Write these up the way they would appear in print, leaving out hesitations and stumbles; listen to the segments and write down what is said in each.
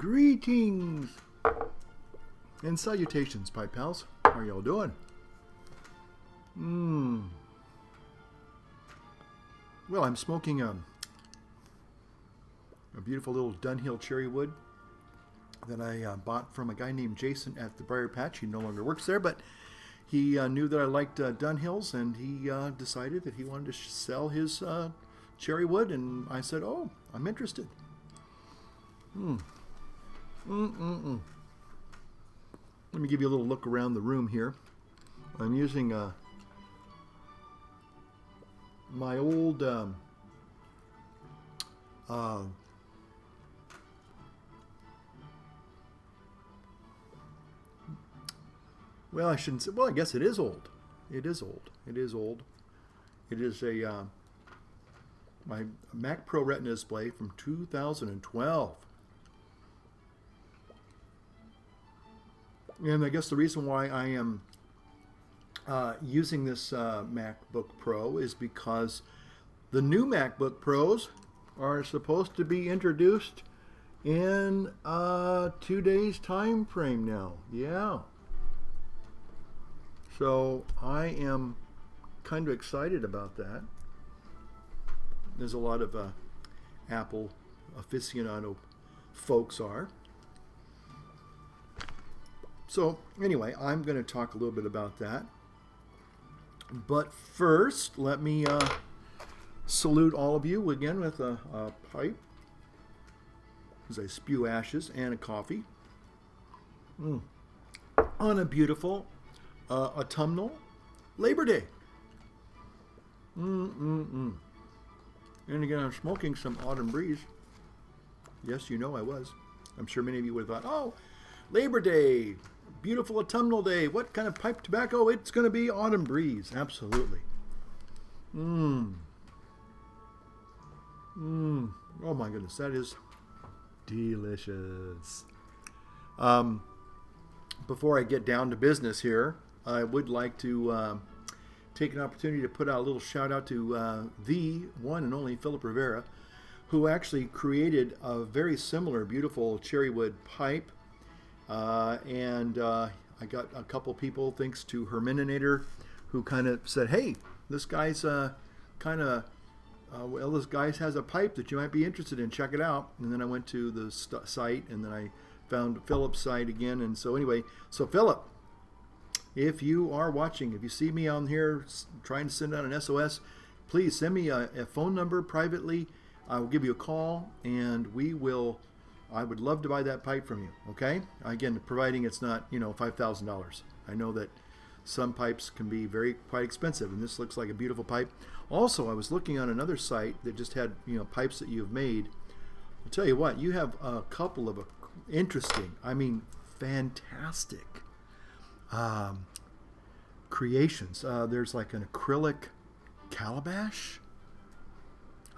Greetings and salutations, pipe pals. How are y'all doing? Well, I'm smoking a beautiful little Dunhill cherry wood that I bought from a guy named Jason at the Briar Patch. He no longer works there, but he knew that I liked Dunhills, and he decided that he wanted to sell his cherry wood, and I said, "Oh, I'm interested." Let me give you a little look around the room here. I'm using my old well, I shouldn't say, well, I guess it is old. It is old. It is old. It is a my Mac Pro Retina display from 2012. And I guess the reason why I am using this MacBook Pro is because the new MacBook Pros are supposed to be introduced in 2 days time frame now. Yeah. So I am kind of excited about that. There's a lot of Apple aficionado folks are. So anyway, I'm going to talk a little bit about that. But first, let me salute all of you again with a pipe as I spew ashes and a coffee on a beautiful autumnal Labor Day. And again, I'm smoking some Autumn Breeze. Yes, you know I was. I'm sure many of you would have thought, oh, Labor Day, beautiful autumnal day. What kind of pipe tobacco? It's going to be Autumn Breeze. Absolutely. Oh my goodness, that is delicious. Before I get down to business here, I would like to take an opportunity to put out a little shout out to the one and only Philip Rivera, who actually created a very similar beautiful cherrywood pipe. And I got a couple people, thanks to Herminator, who kind of said, hey, this guy's well, this guy has a pipe that you might be interested in. Check it out. And then I went to the site, and then I found Philip's site again. And so anyway, so Philip, if you are watching, if you see me on here trying to send out an SOS, please send me a phone number privately. I will give you a call, and I would love to buy that pipe from you, okay? Again, providing it's not, $5,000. I know that some pipes can be quite expensive, and this looks like a beautiful pipe. Also, I was looking on another site that just had, pipes that you've made. I'll tell you what, you have a couple of interesting, fantastic creations. There's like an acrylic calabash.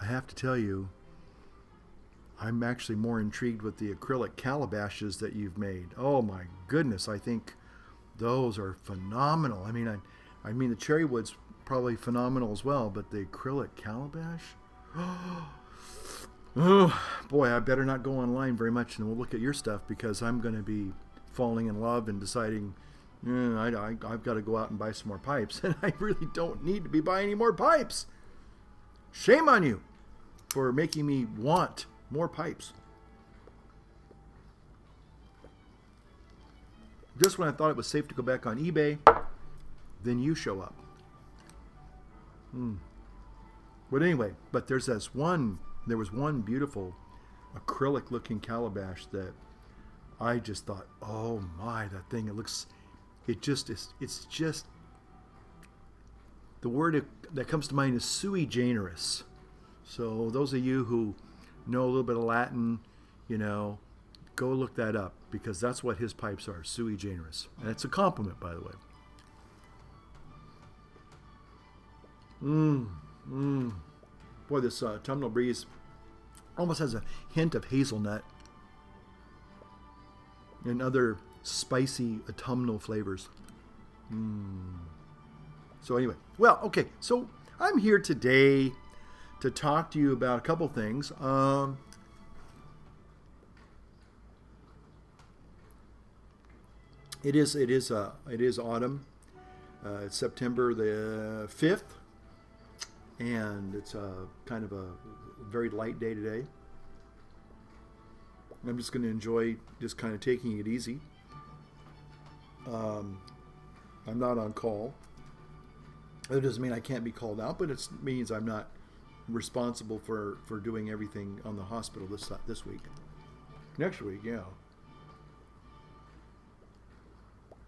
I have to tell you, I'm actually more intrigued with the acrylic calabashes that you've made. Oh my goodness, I think those are phenomenal. I mean the cherry wood's probably phenomenal as well, but the acrylic calabash, oh boy, I better not go online very much and we'll look at your stuff, because I'm going to be falling in love and deciding I've got to go out and buy some more pipes, and I really don't need to be buying any more pipes. Shame on you for making me want more pipes. Just when I thought it was safe to go back on eBay, then you show up. But anyway, there was one beautiful acrylic looking calabash that I just thought, oh my, that thing, it's just, the word that comes to mind is sui generis. So those of you who know a little bit of Latin, go look that up, because that's what his pipes are, sui generis. And it's a compliment, by the way. Boy, this autumnal breeze almost has a hint of hazelnut and other spicy autumnal flavors. So anyway, well, okay, so I'm here today to talk to you about a couple things. it is autumn. It's September the 5th, and it's a kind of a very light day today. I'm just going to enjoy just kind of taking it easy. I'm not on call. That doesn't mean I can't be called out, but it means I'm not responsible for doing everything on the hospital this week. Next week, yeah.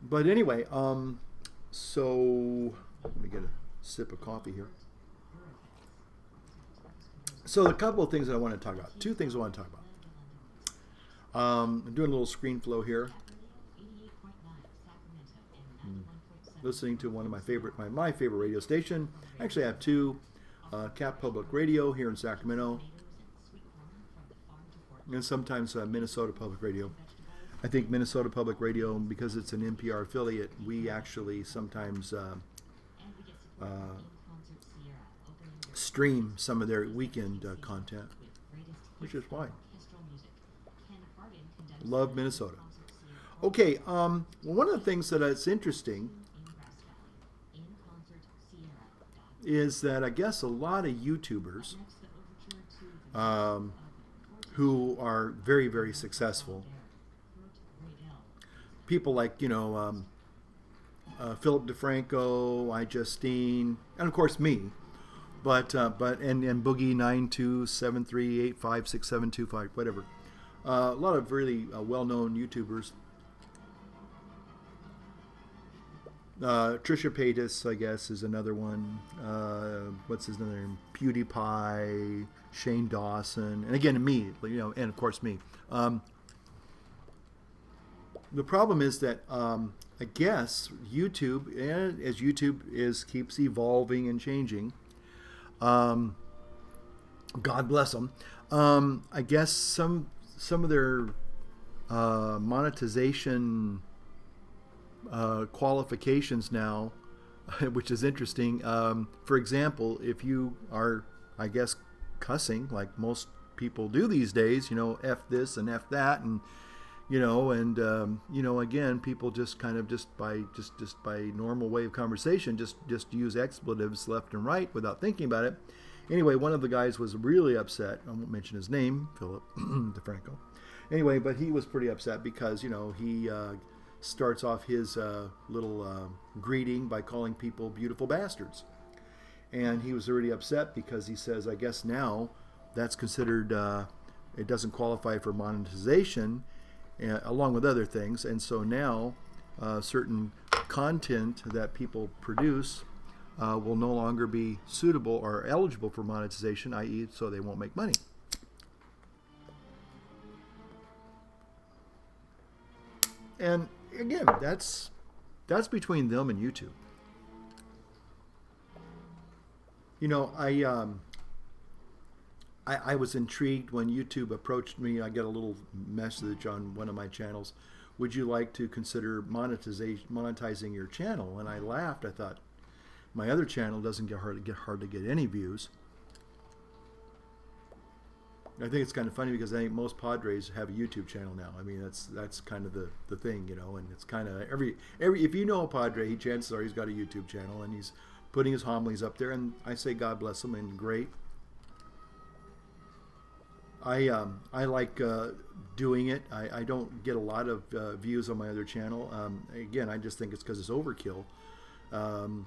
But anyway, so let me get a sip of coffee here. So a couple of things that I want to talk about. Two things I want to talk about. I'm doing a little screen flow here. Listening to one of my favorite radio station. Actually, I have two. Cap Public Radio here in Sacramento, and sometimes Minnesota Public Radio. I think Minnesota Public Radio, because it's an NPR affiliate, we actually sometimes stream some of their weekend content, which is fine. Love Minnesota. Okay, well, one of the things that is interesting is that I guess a lot of YouTubers who are very, very successful, people like, Philip DeFranco, iJustine, and of course me, but Boogie 9273856725, whatever. A lot of really well-known YouTubers. Trisha Paytas, I guess, is another one. What's his name? PewDiePie, Shane Dawson, and again me, and of course me. The problem is that I guess YouTube, and as YouTube keeps evolving and changing, God bless them. I guess some of their monetization qualifications now, which is interesting. For example, if you are, I guess, cussing like most people do these days, F this and F that, and again, people just kind of just by normal way of conversation just use expletives left and right without thinking about it. Anyway, one of the guys was really upset. I won't mention his name, Philip DeFranco. Anyway, but he was pretty upset because he starts off his little greeting by calling people beautiful bastards. And he was already upset because he says, I guess now that's considered, it doesn't qualify for monetization, along with other things. And so now certain content that people produce will no longer be suitable or eligible for monetization, i.e. so they won't make money. And again, that's between them and YouTube. I was intrigued when YouTube approached me. I got a little message on one of my channels. Would you like to consider monetizing your channel? And I laughed. I thought, my other channel doesn't get hard to get any views. I think it's kind of funny because I think most Padres have a YouTube channel now. I mean, that's kind of the thing, and it's kind of every if you know a Padre, chances are he's got a YouTube channel and he's putting his homilies up there, and I say God bless him and great. I like doing it. I don't get a lot of views on my other channel. Again, I just think it's because it's overkill. And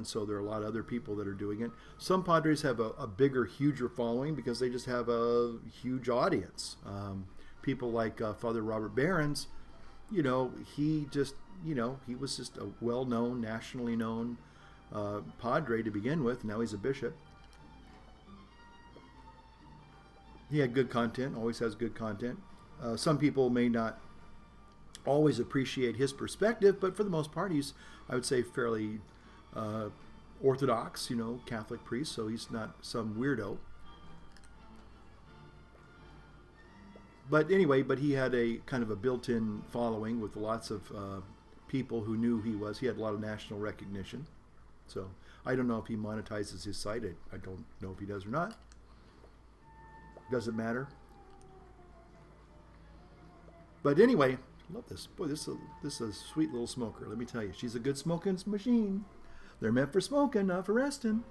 so there are a lot of other people that are doing it. Some Padres have a bigger, huger following because they just have a huge audience. People like Father Robert Barons, he was just a well-known, nationally known Padre to begin with. Now he's a bishop. He had good content, always has good content. Some people may not always appreciate his perspective, but for the most part, he's, I would say, fairly Orthodox, Catholic priest, so he's not some weirdo. But anyway, he had a kind of a built-in following with lots of people who knew he was. He had a lot of national recognition. So I don't know if he monetizes his site. I don't know if he does or not. Doesn't matter. But anyway, Love this. Boy, this is a sweet little smoker. Let me tell you, she's a good smoking machine. They're meant for smoking, not for resting.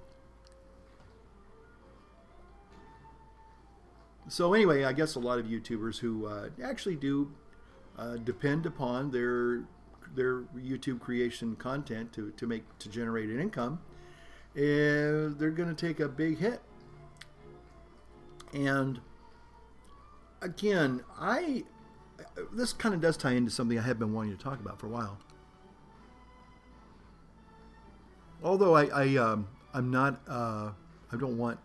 So anyway, I guess a lot of YouTubers who actually do depend upon their YouTube creation content to generate an income, they're going to take a big hit. And again, this kind of does tie into something I have been wanting to talk about for a while. Although I'm not I don't want,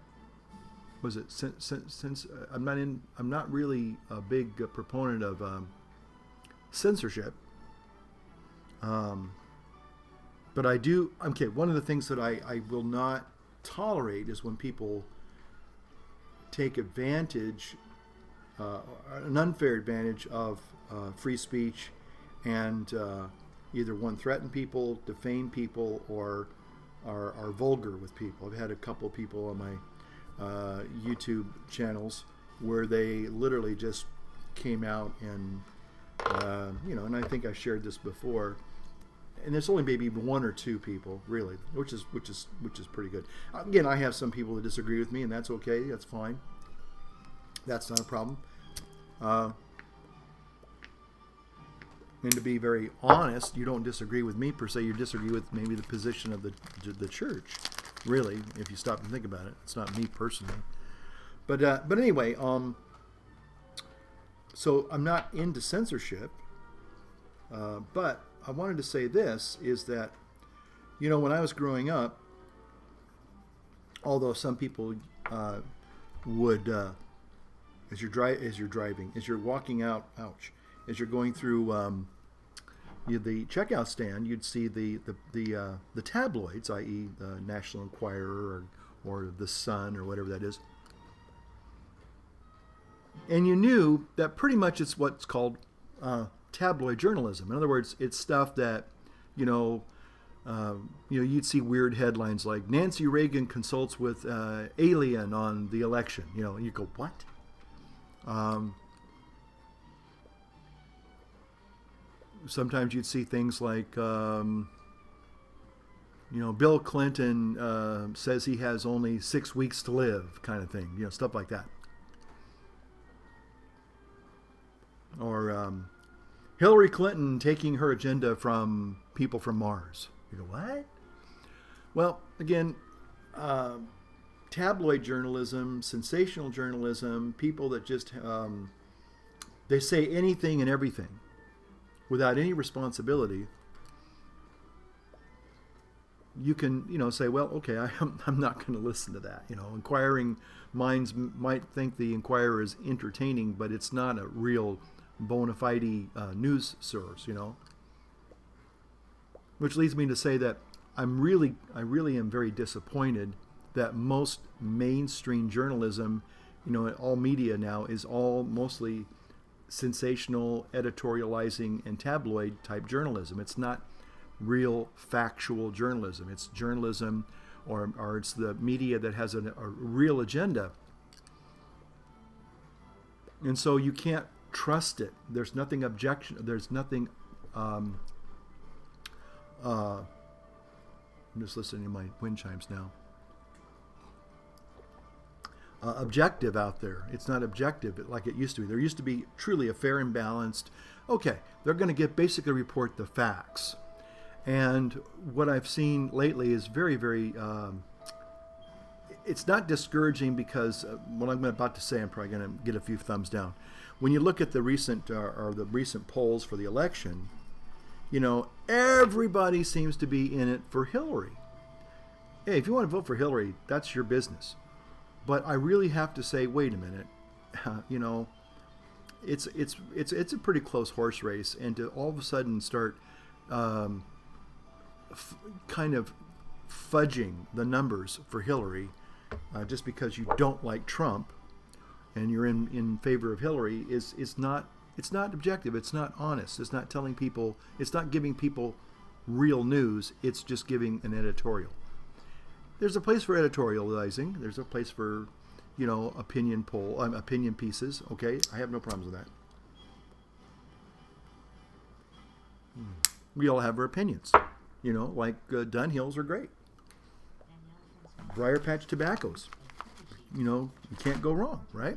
was it since I'm not really a big proponent of censorship. But I do, okay, one of the things that I will not tolerate is when people take advantage, an unfair advantage of free speech and either one, threaten people, defame people, or are vulgar with people. I've had a couple of people on my YouTube channels where they literally just came out and, and I think I shared this before, and there's only maybe one or two people really, which is pretty good. Again, I have some people that disagree with me, and that's okay. That's fine. That's not a problem. And to be very honest, you don't disagree with me per se. You disagree with maybe the position of the church. Really, if you stop and think about it, it's not me personally. But anyway, so I'm not into censorship. But I wanted to say this is that, when I was growing up, although some people would, as you're walking out, as you're going through the checkout stand, you'd see the tabloids, i.e. the National Enquirer or the Sun or whatever that is. And you knew that pretty much it's what's called tabloid journalism. In other words, it's stuff that, you'd see weird headlines like Nancy Reagan consults with alien on the election. You go, what? Sometimes you'd see things like, Bill Clinton says he has only 6 weeks to live, kind of thing. Stuff like that. Or Hillary Clinton taking her agenda from people from Mars. You go, what? Well, again, tabloid journalism, sensational journalism, people that just, they say anything and everything without any responsibility. You can, say, well, okay, I'm not going to listen to that. Inquiring minds might think the Inquirer is entertaining, but it's not a real bona fide news source, Which leads me to say that I really am very disappointed that most mainstream journalism, all media now is all mostly sensational, editorializing, and tabloid type journalism. It's not real factual journalism. It's journalism, or it's the media that has a real agenda. And so you can't trust it. There's nothing There's nothing. I'm just listening to my wind chimes now. Objective out there. It's not objective like it used to be. There used to be truly a fair and balanced. Okay, they're going to basically report the facts. And what I've seen lately is very, very. It's not discouraging because what I'm about to say, I'm probably going to get a few thumbs down. When you look at the recent polls for the election, everybody seems to be in it for Hillary. Hey, if you want to vote for Hillary, that's your business. But I really have to say, wait a minute, it's a pretty close horse race, and to all of a sudden start kind of fudging the numbers for Hillary just because you don't like Trump and you're in favor of Hillary is not objective. It's not honest. It's not telling people. It's not giving people real news. It's just giving an editorial. There's a place for editorializing. There's a place for, opinion pieces. Okay, I have no problems with that. We all have our opinions. You know, like Dunhills are great. Briar Patch tobaccos. You know, you can't go wrong, right?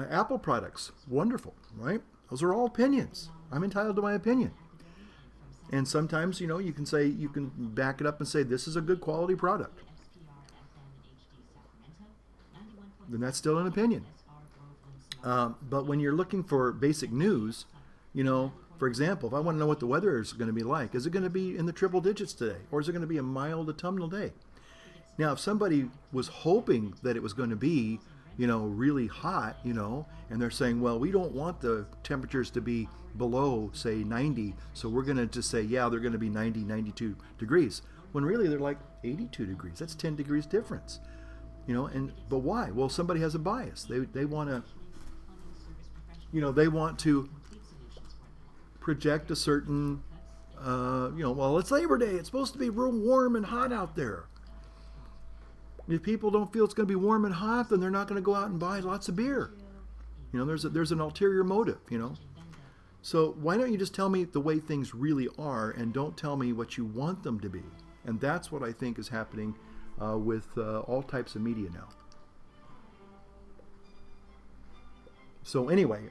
Apple products, wonderful, right? Those are all opinions. I'm entitled to my opinion. And sometimes, you know, you can say, you can back it up and say, this is a good quality product. Then that's still an opinion. But when you're looking for basic news, you know, for example, if I want to know what the weather is going to be like, is it going to be in the triple digits today? Or is it going to be a mild autumnal day? Now, if somebody was hoping that it was going to be, you know, really hot, you know, and they're saying, well, we don't want the temperatures to be below, say, 90, so we're going to just say, yeah, they're going to be 90, 92 degrees, when really they're like 82 degrees. That's 10 degrees difference, you know, but why? Well, somebody has a bias. They want to, you know, they want to project a certain, you know, well, it's Labor Day. It's supposed to be real warm and hot out there. If people don't feel it's going to be warm and hot, then they're not going to go out and buy lots of beer. You know, there's an ulterior motive, you know. So why don't you just tell me the way things really are and don't tell me what you want them to be? And that's what I think is happening with all types of media now. So anyway,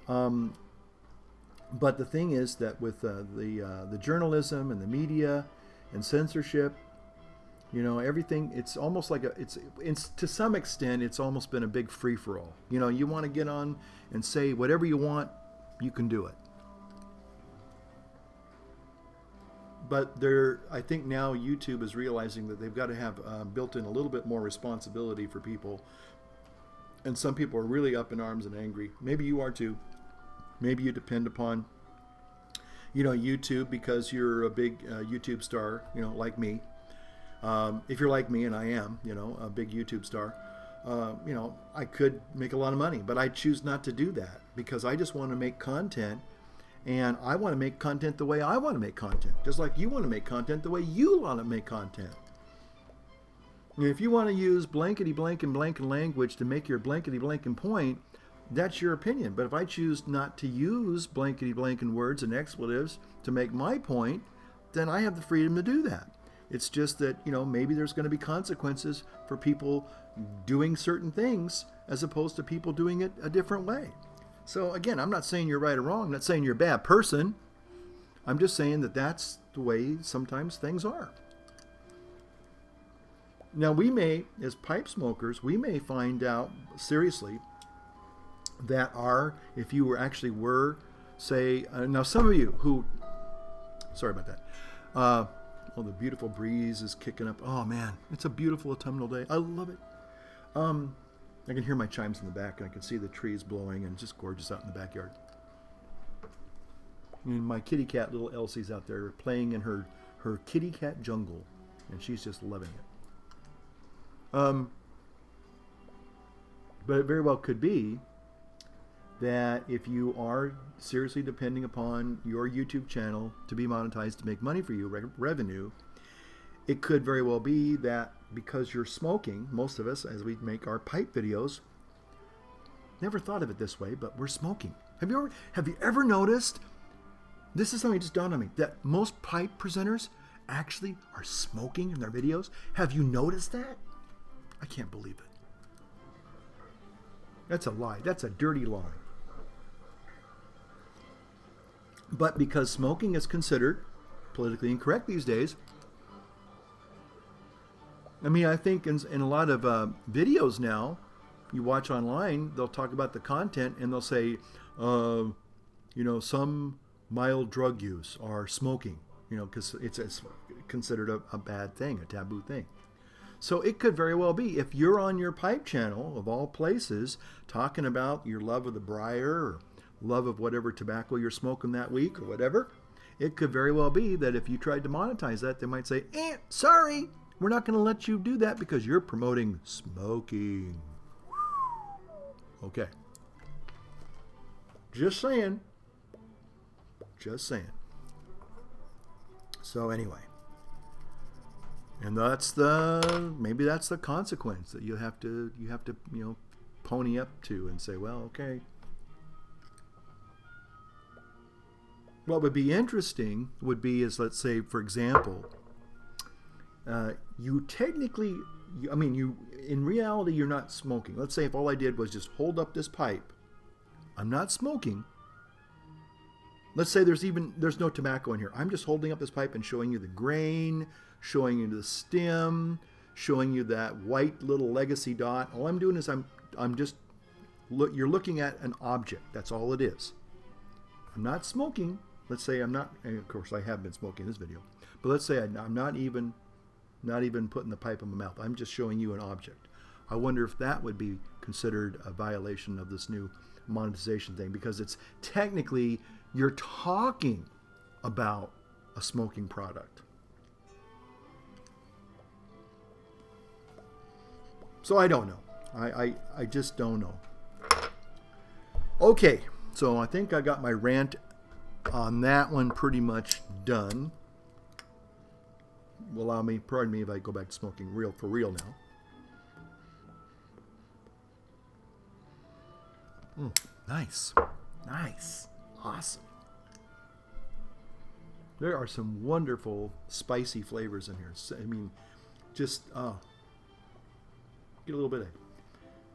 but the thing is that with the journalism and the media and censorship, you know, everything, it's almost like it's to some extent, it's almost been a big free-for-all. You know, you want to get on and say whatever you want, you can do it. But I think now YouTube is realizing that they've got to have built in a little bit more responsibility for people. And some people are really up in arms and angry. Maybe you are too. Maybe you depend upon, you know, YouTube because you're a big YouTube star, you know, like me. If you're like me, and I am, you know, a big YouTube star, you know, I could make a lot of money, but I choose not to do that because I just want to make content, and I want to make content the way I want to make content, just like you want to make content the way you want to make content. And if you want to use blankety blank and blank language to make your blankety blank and point, that's your opinion. But if I choose not to use blankety blank and words and expletives to make my point, then I have the freedom to do that. It's just that, you know, maybe there's going to be consequences for people doing certain things as opposed to people doing it a different way. So again, I'm not saying you're right or wrong. I'm not saying you're a bad person. I'm just saying that that's the way sometimes things are. Now we may, as pipe smokers, we may find out seriously that if you were, say, now some of you who, sorry about that, oh, the beautiful breeze is kicking up. Oh man, it's a beautiful autumnal day. I love it. I can hear my chimes in the back, and I can see the trees blowing, and just gorgeous out in the backyard. And my kitty cat, little Elsie's out there playing in her kitty cat jungle, and she's just loving it. But it very well could be that if you are seriously depending upon your YouTube channel to be monetized to make money for you, revenue, it could very well be that because you're smoking, most of us, as we make our pipe videos, never thought of it this way, but we're smoking. Have you ever noticed, this is something that just dawned on me, that most pipe presenters actually are smoking in their videos? Have you noticed that? I can't believe it. That's a lie. That's a dirty lie. But because smoking is considered politically incorrect these days, I mean, I think in a lot of videos now, you watch online, they'll talk about the content and they'll say, you know, some mild drug use or smoking, you know, because it's considered a bad thing, a taboo thing. So it could very well be, if you're on your pipe channel, of all places, talking about your love of the briar or love of whatever tobacco you're smoking that week or whatever, it could very well be that if you tried to monetize that, they might say, sorry, we're not going to let you do that because you're promoting smoking. Okay. Just saying. Just saying. So anyway. And maybe that's the consequence that you have to, you know, pony up to and say, well, okay. what would be interesting would be is, let's say, for example, you technically, in reality, you're not smoking. Let's say if all I did was just hold up this pipe, I'm not smoking. Let's say there's no tobacco in here. I'm just holding up this pipe and showing you the grain, showing you the stem, showing you that white little legacy dot. All I'm doing is you're looking at an object. That's all it is. I'm not smoking. Let's say I'm not, and of course I have been smoking in this video, but let's say I'm not even putting the pipe in my mouth. I'm just showing you an object. I wonder if that would be considered a violation of this new monetization thing, because it's technically you're talking about a smoking product. So I don't know. I just don't know. Okay, so I think I got my rant on that one pretty much done. Pardon me if I go back to smoking for real now. Nice. Awesome. There are some wonderful spicy flavors in here. I mean, just get a little bit of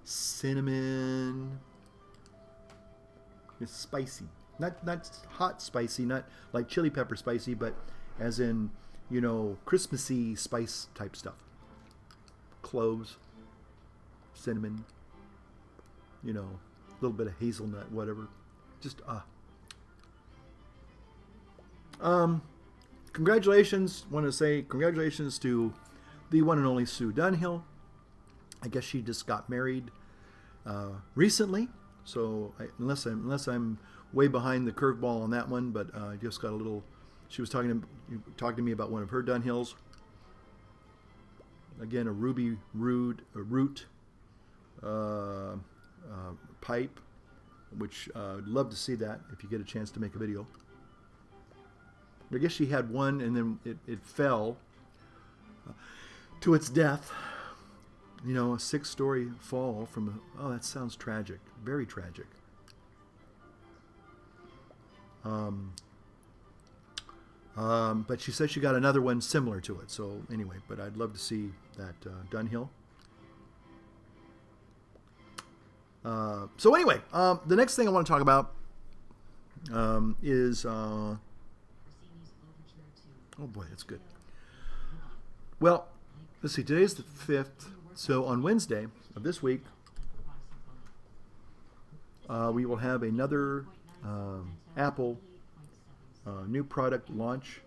cinnamon. It's spicy, not hot spicy, not like chili pepper spicy, but as in, Christmassy spice type stuff. Cloves, cinnamon, a little bit of hazelnut, whatever. Just congratulations. Want to say congratulations to the one and only Sue Dunhill. I guess she just got married recently, so unless I'm way behind the curveball on that one, but I just got a little. She was talking to me about one of her Dunhills. Again, a ruby root pipe, which I'd love to see that if you get a chance to make a video. I guess she had one, and then it fell to its death. A 6-story fall from that sounds tragic. Very tragic. But she said she got another one similar to it. So anyway, but I'd love to see that Dunhill. So anyway, the next thing I want to talk about is oh boy, that's good. Well, let's see. Today's the 5th. So on Wednesday of this week, we will have another Apple new product launch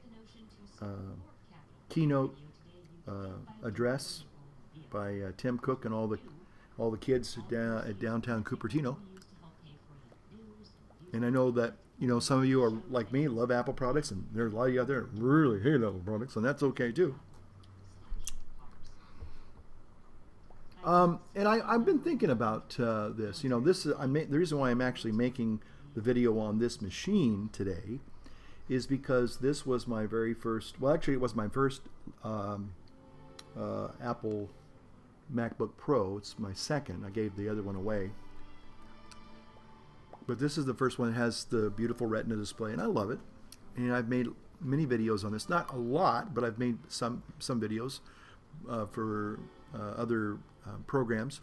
keynote address by Tim Cook and all the kids at downtown Cupertino. And I know that some of you are like me, love Apple products, and there's a lot of you out there that really hate Apple products, and that's okay too. And I've been thinking about this. The reason why I'm actually making the video on this machine today is because this was my very first. Well, actually, it was my first Apple MacBook Pro. It's my second. I gave the other one away, but this is the first one that has the beautiful Retina display, and I love it. And I've made many videos on this. Not a lot, but I've made some videos for other programs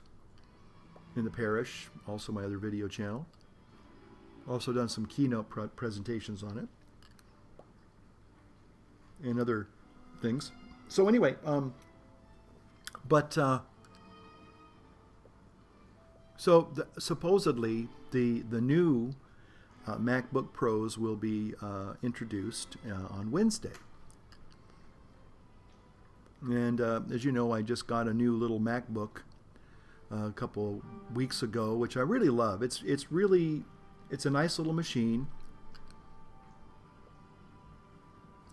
in the parish, also my other video channel. Also done some keynote presentations on it and other things. So anyway, supposedly the new MacBook Pros will be introduced on Wednesday. And as you know, I just got a new little MacBook a couple weeks ago, which I really love. It's a nice little machine.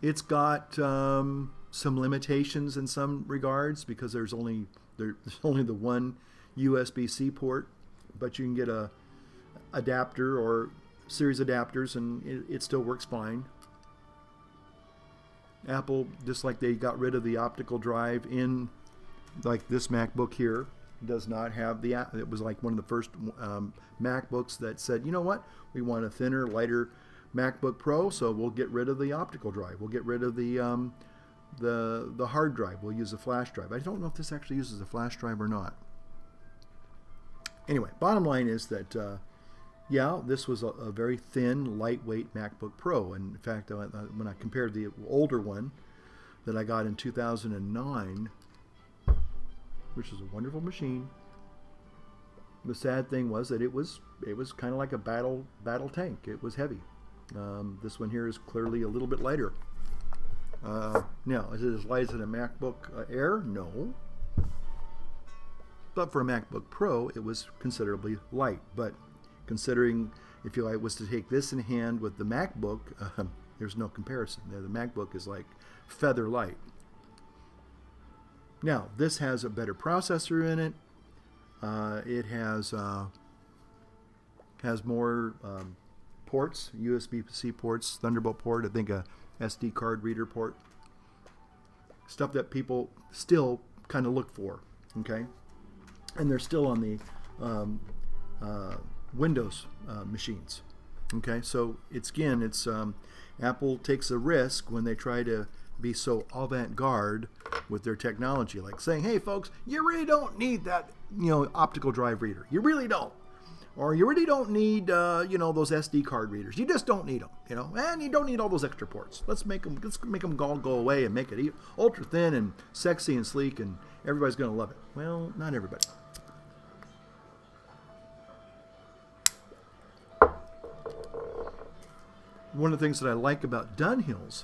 It's got some limitations in some regards because there's only the one USB-C port, but you can get a adapter or series adapters, and it still works fine. Apple, just like they got rid of the optical drive in like this MacBook here, does not have the app. It was like one of the first MacBooks that said, you know what, we want a thinner, lighter MacBook Pro, so we'll get rid of the optical drive. We'll get rid of the hard drive. We'll use a flash drive. I don't know if this actually uses a flash drive or not. Anyway, bottom line is that, yeah, this was a very thin, lightweight MacBook Pro. And in fact, when I compared the older one that I got in 2009, which is a wonderful machine, the sad thing was that it was kind of like a battle tank. It was heavy. This one here is clearly a little bit lighter. Now, is it as light as a MacBook Air? No. But for a MacBook Pro, it was considerably light. But considering if I was to take this in hand with the MacBook, there's no comparison. The MacBook is like feather light. Now, this has a better processor in it. It has more ports, USB-C ports, Thunderbolt port, I think a SD card reader port. Stuff that people still kind of look for, okay? And they're still on the Windows machines, okay? So it's Apple takes a risk when they try to be so avant-garde with their technology, like saying, hey folks, you really don't need that, optical drive reader. You really don't. Or you really don't need, those SD card readers. You just don't need them, and you don't need all those extra ports. Let's make them all go away and make it ultra thin and sexy and sleek, and everybody's going to love it. Well, not everybody. One of the things that I like about Dunhills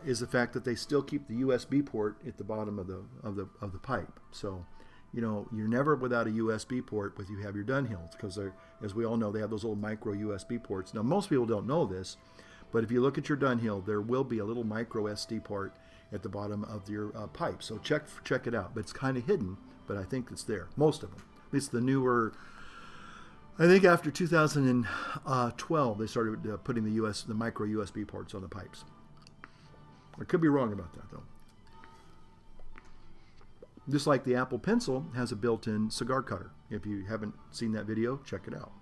is the fact that they still keep the USB port at the bottom of the pipe. So, you're never without a USB port when you have your Dunhills, because as we all know, they have those little micro USB ports. Now, most people don't know this, but if you look at your Dunhill, there will be a little micro SD port at the bottom of your pipe. So check it out. But it's kind of hidden, but I think it's there. Most of them, at least the newer. I think after 2012, they started putting the micro USB ports on the pipes. I could be wrong about that, though. Just like the Apple Pencil has a built-in cigar cutter. If you haven't seen that video, check it out.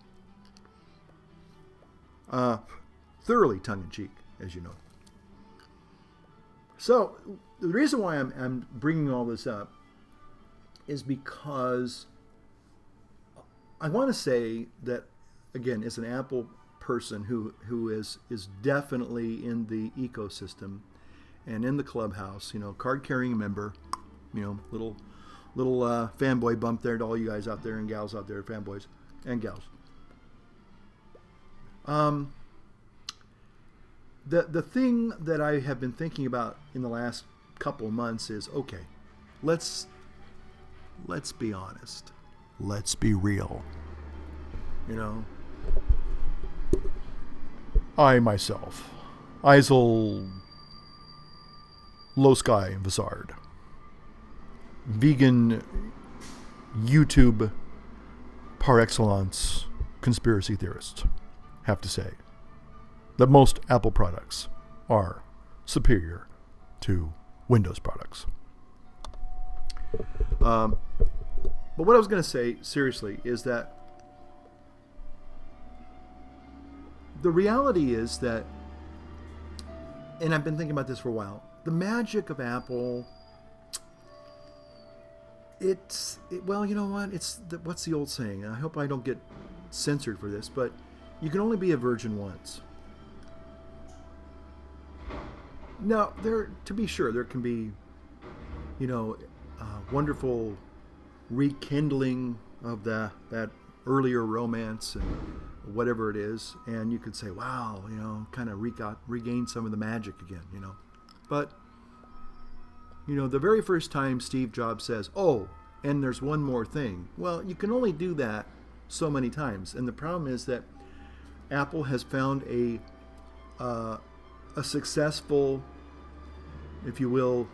Thoroughly tongue-in-cheek, as you know. So the reason why I'm bringing all this up is because I want to say that, again, as an Apple person who is definitely in the ecosystem and in the clubhouse, card-carrying member, little fanboy bump there to all you guys out there and gals out there, fanboys and gals. The thing that I have been thinking about in the last couple of months is, okay, let's be honest. Let's be real. I myself, Eisel Low Sky Vizard, vegan YouTube par excellence conspiracy theorist, have to say that most Apple products are superior to Windows products. But what I was going to say, seriously, is that the reality is that, and I've been thinking about this for a while, the magic of Apple, well, you know what? What's the old saying? I hope I don't get censored for this, but you can only be a virgin once. Now, to be sure, there can be, wonderful rekindling of that earlier romance and whatever it is, and you could say, wow, kind of regain some of the magic again, But, the very first time Steve Jobs says, oh, and there's one more thing. Well, you can only do that so many times, and the problem is that Apple has found a successful, if you will,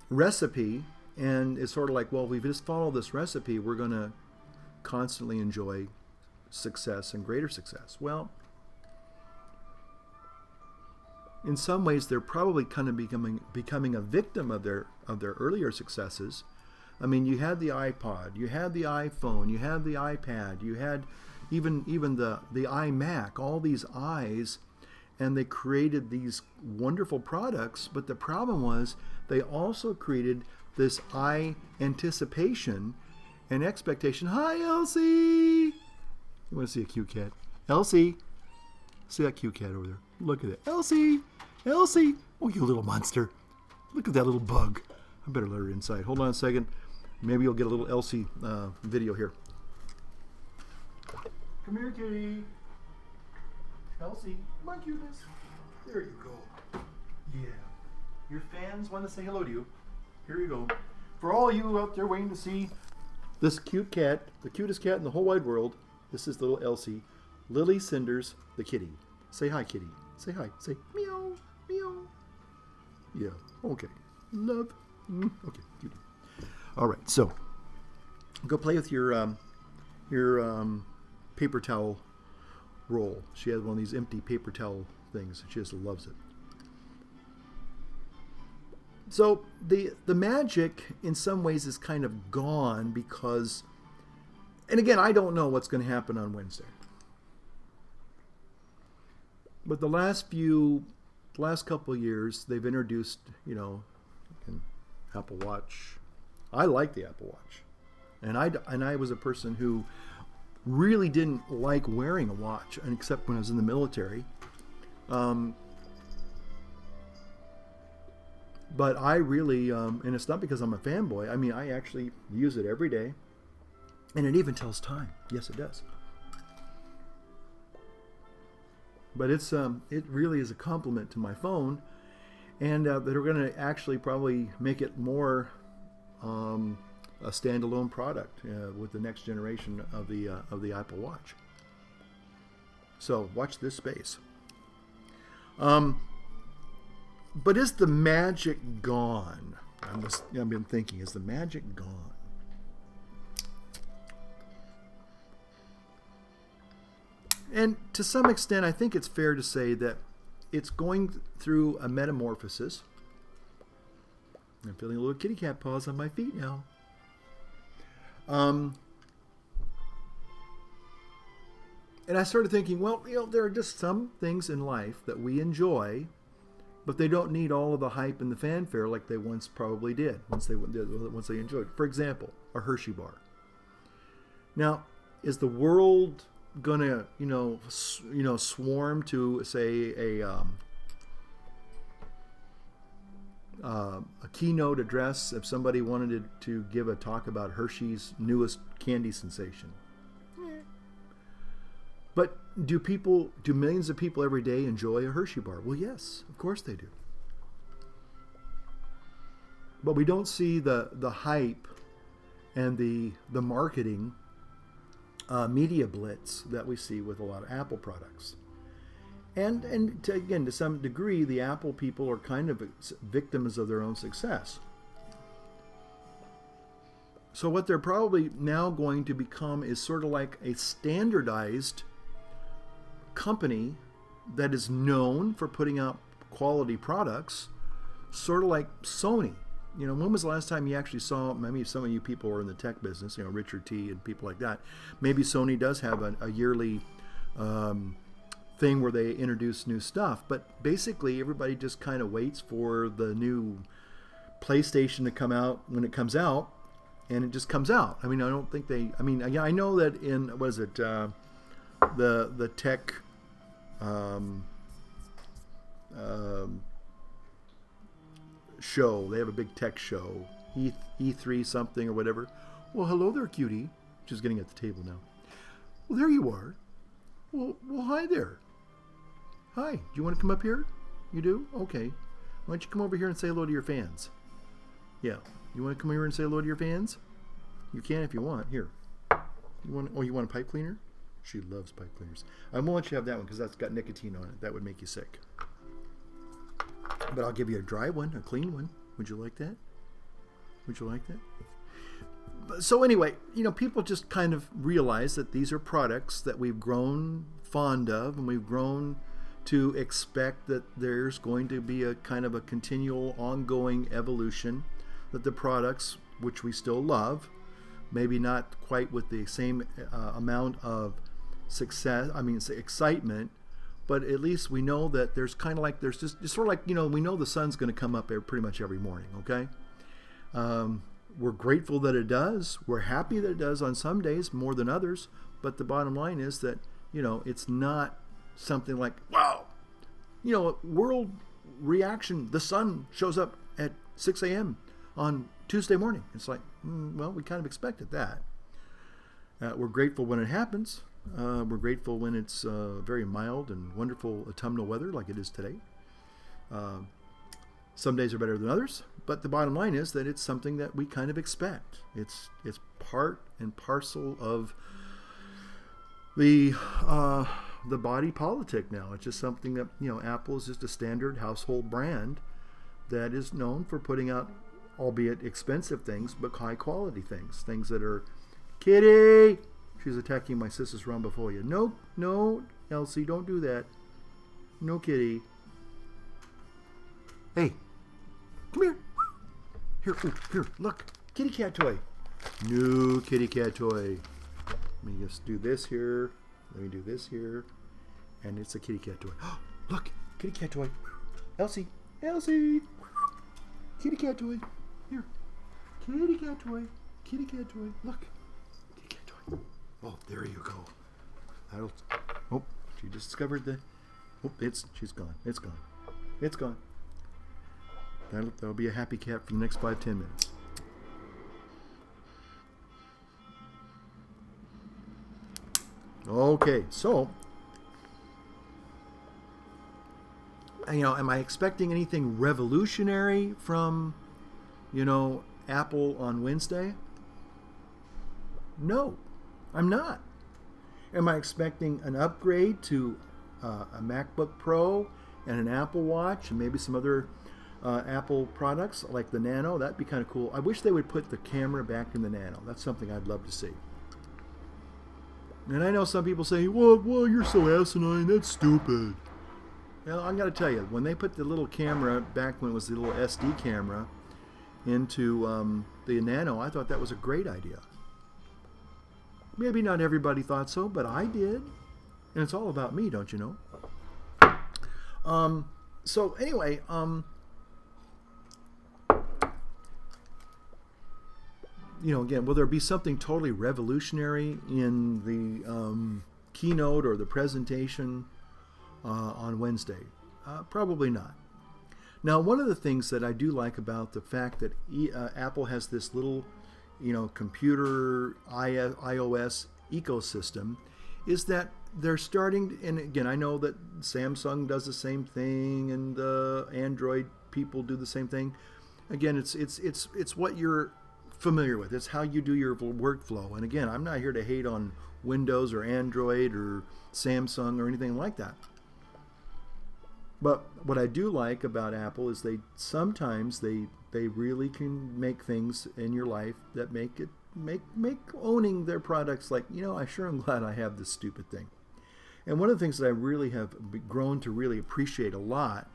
recipe, and it's sort of like, well, if we just follow this recipe, we're going to constantly enjoy success and greater success. Well, in some ways, they're probably kind of becoming a victim of their earlier successes, I mean, you had the iPod, you had the iPhone, you had the iPad, you had even the iMac, all these I's, and they created these wonderful products. But the problem was they also created this I anticipation and expectation. Hi, Elsie. You want to see a cute cat? Elsie. See that cute cat over there? Look at it. Elsie. Elsie. Oh, you little monster. Look at that little bug. I better let her inside. Hold on a second. Maybe you'll get a little Elsie video here. Come here, kitty. Elsie. Come on, cuteness. There you go. Yeah. Your fans want to say hello to you. Here you go. For all you out there waiting to see this cute cat, the cutest cat in the whole wide world, this is little Elsie. Lily Cinders, the kitty. Say hi, kitty. Say hi. Say meow, meow. Yeah, okay. Love. Okay, cutie. All right, so go play with your paper towel roll. She has one of these empty paper towel things. She just loves it. So the magic in some ways is kind of gone because, and again, I don't know what's going to happen on Wednesday. But the last couple of years, they've introduced, an Apple Watch. I like the Apple Watch, and I was a person who really didn't like wearing a watch, except when I was in the military. But I really, and it's not because I'm a fanboy. I mean, I actually use it every day, and it even tells time. Yes, it does. But it really is a compliment to my phone, and they're going to actually probably make it more a standalone product with the next generation of the Apple Watch. So watch this space. But is the magic gone? I've been thinking, is the magic gone? And to some extent, I think it's fair to say that it's going through a metamorphosis. I'm feeling a little kitty cat paws on my feet now. And I started thinking, well, there are just some things in life that we enjoy, but they don't need all of the hype and the fanfare like they once probably did, once they enjoyed. For example, a Hershey bar. Now, is the world gonna swarm to, say, a keynote address if somebody wanted to give a talk about Hershey's newest candy sensation? But do millions of people every day enjoy a Hershey bar? Well, yes, of course they do. But we don't see the hype and the marketing media blitz that we see with a lot of Apple products. And to some degree, the Apple people are kind of victims of their own success. So what they're probably now going to become is sort of like a standardized company that is known for putting out quality products, sort of like Sony. When was the last time you actually saw, maybe some of you people are in the tech business, Richard T and people like that, maybe Sony does have a yearly thing where they introduce new stuff, but basically everybody just kind of waits for the new PlayStation to come out when it comes out, and it just comes out. I mean, I don't think I know that in, the tech show, they have a big tech show, E3 something or whatever. Well, hello there, cutie. Just getting at the table now. Well, there you are. Well, hi there. Hi, do you want to come up here? You do? Okay. Why don't you come over here and say hello to your fans? Yeah. You want to come here and say hello to your fans? You can if you want. Here. You want a pipe cleaner? She loves pipe cleaners. I won't let you have that one because that's got nicotine on it. That would make you sick. But I'll give you a dry one, a clean one. Would you like that? Would you like that? So anyway, people just kind of realize that these are products that we've grown fond of, and we've grown to expect that there's going to be a kind of a continual, ongoing evolution, that the products which we still love, maybe not quite with the same amount of excitement, but at least we know that there's kind of like, there's just sort of like, we know the sun's going to come up pretty much every morning, okay? We're grateful that it does. We're happy that it does on some days more than others, but the bottom line is that, it's not something like, wow, world reaction, the sun shows up at 6 a.m. on Tuesday morning. It's like, well, we kind of expected that. We're grateful when it happens. We're grateful when it's very mild and wonderful autumnal weather like it is today. Some days are better than others, but the bottom line is that it's something that we kind of expect. It's part and parcel of the body politic now. It's just something that, Apple is just a standard household brand that is known for putting out, albeit expensive things, but high quality things. Things that are, Kitty! She's attacking my sister's round before you. No, Elsie, don't do that. No, Kitty. Hey, come here. Here, look. Kitty cat toy. New kitty cat toy. Let me just do this here. Let me do this here. And it's a kitty cat toy. Look, kitty cat toy. Elsie. Kitty cat toy. Here. Kitty cat toy. Look. Kitty cat toy. Oh, there you go. She just discovered she's gone. It's gone. That'll be a happy cat for the next 5-10 minutes. Okay, so, am I expecting anything revolutionary from, Apple on Wednesday? No, I'm not. Am I expecting an upgrade to a MacBook Pro and an Apple Watch and maybe some other Apple products like the Nano? That'd be kind of cool. I wish they would put the camera back in the Nano. That's something I'd love to see. And I know some people say, well, you're so asinine, that's stupid. Well, I'm going to tell you, when they put the little camera back when it was the little SD camera into the Nano, I thought that was a great idea. Maybe not everybody thought so, but I did. And it's all about me, don't you know? So anyway, again, will there be something totally revolutionary in the keynote or the presentation on Wednesday? Probably not. Now, one of the things that I do like about the fact that Apple has this little, computer iOS ecosystem is that they're starting, and again, I know that Samsung does the same thing and the Android people do the same thing. Again, it's what you're familiar with. It's how you do your workflow. And again, I'm not here to hate on Windows or Android or Samsung or anything like that. But what I do like about Apple is sometimes they really can make things in your life that make owning their products like, I sure am glad I have this stupid thing. And one of the things that I really have grown to really appreciate a lot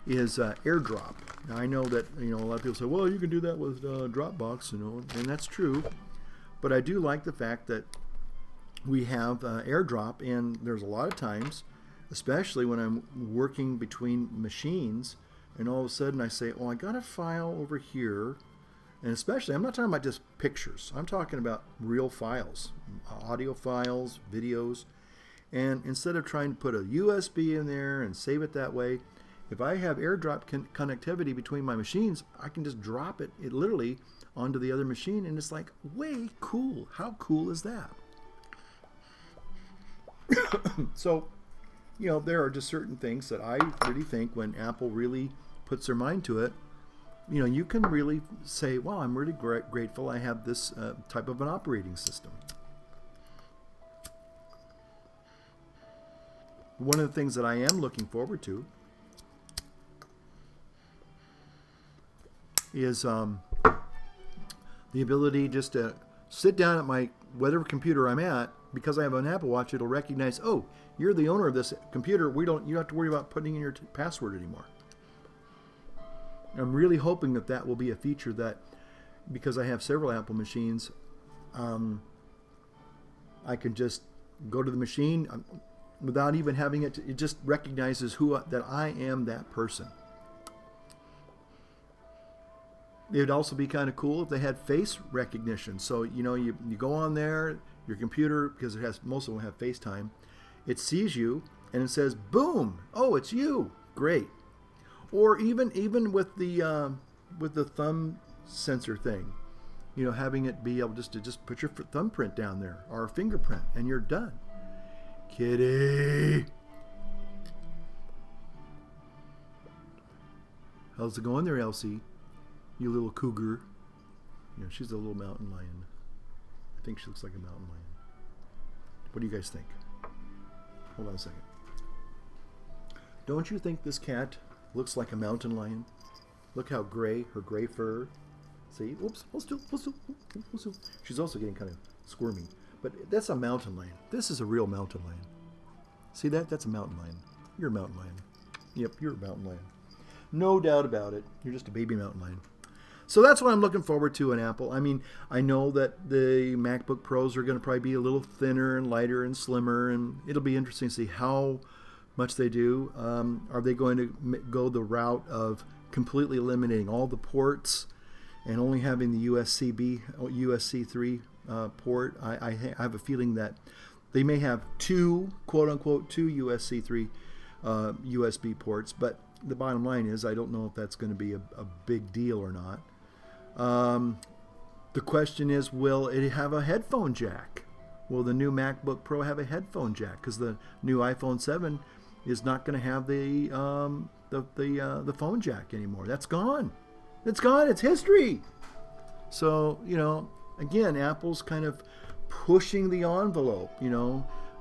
is AirDrop. Now, I know that a lot of people say, well, you can do that with Dropbox, and that's true. But I do like the fact that we have AirDrop, and there's a lot of times, especially when I'm working between machines, and all of a sudden I say, oh, I got a file over here, and especially, I'm not talking about just pictures. I'm talking about real files, audio files, videos, and instead of trying to put a USB in there and save it that way, if I have AirDrop connectivity between my machines, I can just drop it literally onto the other machine, and it's like, way cool. How cool is that? So, there are just certain things that I really think when Apple really puts their mind to it, you can really say, wow, I'm really grateful I have this type of an operating system. One of the things that I am looking forward to is the ability just to sit down at my whatever computer I'm at. Because I have an Apple Watch, it'll recognize, oh, you're the owner of this computer. You don't have to worry about putting in your password anymore. I'm really hoping that will be a feature that because I have several Apple machines, I can just go to the machine without even having it. It just recognizes that I am that person. It would also be kind of cool if they had face recognition. So, you go on there, your computer, because most of them have FaceTime, it sees you and it says, boom, oh, it's you. Great. Or even with the thumb sensor thing, having it be able to just put your thumbprint down there or a fingerprint and you're done. Kitty. How's it going there, Elsie? You little cougar. She's a little mountain lion. I think she looks like a mountain lion. What do you guys think? Hold on a second. Don't you think this cat looks like a mountain lion? Look how gray, her gray fur. See? Oops. Hold still. She's also getting kind of squirmy. But that's a mountain lion. This is a real mountain lion. See that? That's a mountain lion. You're a mountain lion. Yep, you're a mountain lion. No doubt about it. You're just a baby mountain lion. So that's what I'm looking forward to in Apple. I mean, I know that the MacBook Pros are going to probably be a little thinner and lighter and slimmer, and it'll be interesting to see how much they do. Are they going to go the route of completely eliminating all the ports and only having the USB 3 port? I have a feeling that they may have two, quote unquote, two USB 3 USB ports, but the bottom line is I don't know if that's going to be a big deal or not. The question is, will it have a headphone jack? Will the new MacBook Pro have a headphone jack? Because the new iPhone 7 is not going to have the phone jack anymore. That's gone. It's gone. It's history. So, again, Apple's kind of pushing the envelope,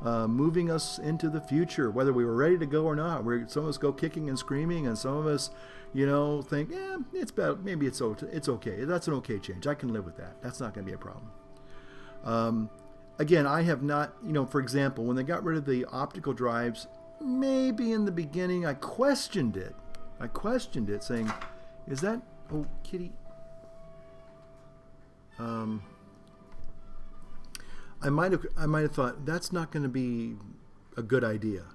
moving us into the future, whether we were ready to go or not. Some of us go kicking and screaming, and some of us, think, it's better. Maybe it's okay. That's an okay change. I can live with that. That's not going to be a problem. Again, I have not, for example, when they got rid of the optical drives, maybe in the beginning I questioned it. Saying, is that, oh, kitty. I might have thought that's not going to be a good idea.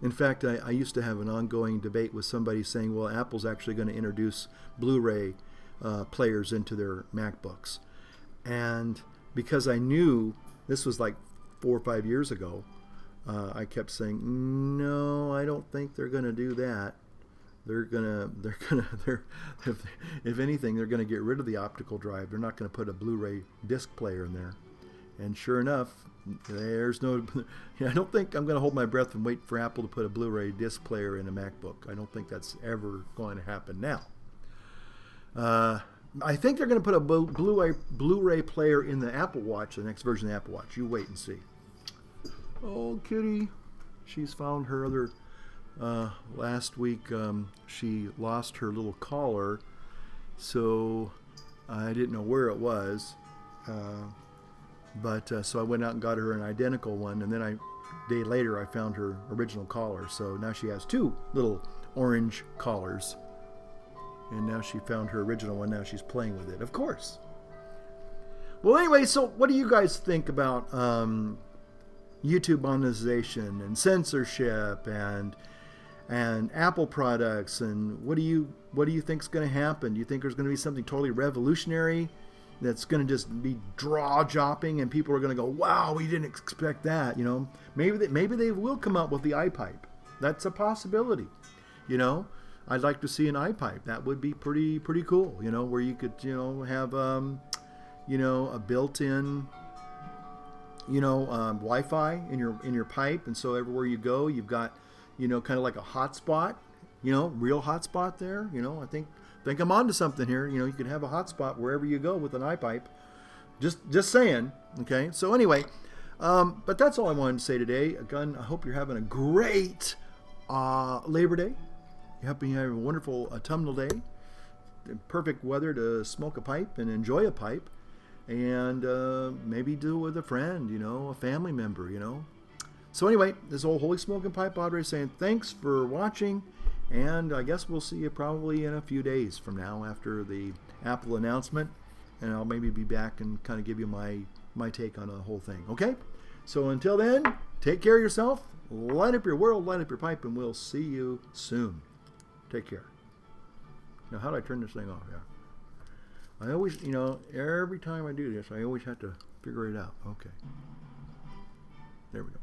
In fact, I used to have an ongoing debate with somebody saying, well, Apple's actually going to introduce Blu-ray players into their MacBooks. And because I knew this was like 4 or 5 years ago, I kept saying, no, I don't think they're going to do that. If anything, they're going to get rid of the optical drive. They're not going to put a Blu-ray disc player in there. And sure enough, there's no. I don't think I'm going to hold my breath and wait for Apple to put a Blu-ray disc player in a MacBook. I don't think that's ever going to happen now. I think they're going to put a Blu-ray player in the Apple Watch, the next version of the Apple Watch. You wait and see. Oh, kitty, she's found her other. Last week, she lost her little collar, so I didn't know where it was. But so I went out and got her an identical one, and then a day later I found her original collar. So now she has 2 little orange collars, and now she found her original one. Now she's playing with it, of course. Well, anyway, so what do you guys think about YouTube monetization and censorship and Apple products, and what do you think is going to happen? Do you think there's going to be something totally revolutionary that's going to just be jaw-dropping, and people are going to go, wow, we didn't expect that? Maybe they will come up with the iPipe. That's a possibility. I'd like to see an iPipe. That would be pretty cool. Where you could have a built-in Wi-Fi in your pipe, and so everywhere you go, you've got kind of like a hotspot, real hotspot there. I think I'm onto something here. You can have a hotspot wherever you go with an iPipe. Just saying. Okay. So anyway, but that's all I wanted to say today. Again, I hope you're having a great Labor Day. I hope you have a wonderful autumnal day. Perfect weather to smoke a pipe and enjoy a pipe, and maybe do it with a friend, a family member, So anyway, this old Holy Smoking Pipe Padre saying thanks for watching, and I guess we'll see you probably in a few days from now after the Apple announcement. and I'll maybe be back and kind of give you my take on the whole thing. Okay? So until then, take care of yourself, light up your world, light up your pipe, and we'll see you soon. Take care. Now, how do I turn this thing off? Yeah. I always, every time I do this, I always have to figure it out. Okay. There we go.